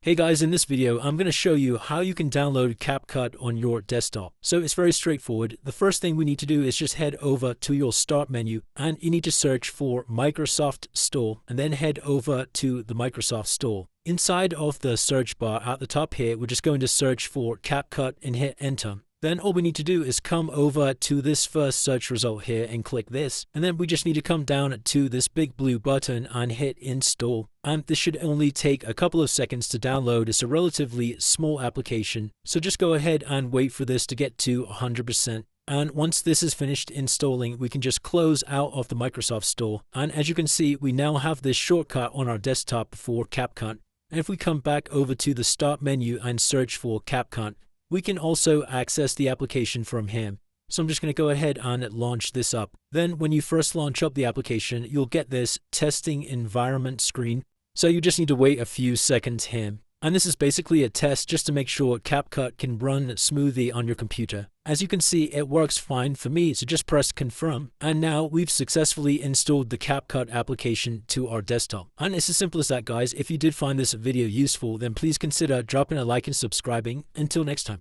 Hey guys, in this video, I'm going to show you how you can download CapCut on your desktop. So it's very straightforward. The first thing we need to do is just head over to your Start menu and you need to search for Microsoft Store and then head over to the Microsoft Store. Inside of the search bar at the top here, we're just going to search for CapCut and hit enter. Then all we need to do is come over to this first search result here and click this. And then we just need to come down to this big blue button and hit install. And this should only take a couple of seconds to download. It's a relatively small application. So just go ahead and wait for this to get to 100%. And once this is finished installing, we can just close out of the Microsoft Store. And as you can see, we now have this shortcut on our desktop for CapCut. And if we come back over to the Start menu and search for CapCut, we can also access the application from here. So I'm just going to go ahead and launch this up. Then when you first launch up the application, you'll get this testing environment screen. So you just need to wait a few seconds here. And this is basically a test just to make sure CapCut can run smoothly on your computer. As you can see, it works fine for me, so just press confirm. And now we've successfully installed the CapCut application to our desktop. And it's as simple as that, guys. If you did find this video useful, then please consider dropping a like and subscribing. Until next time.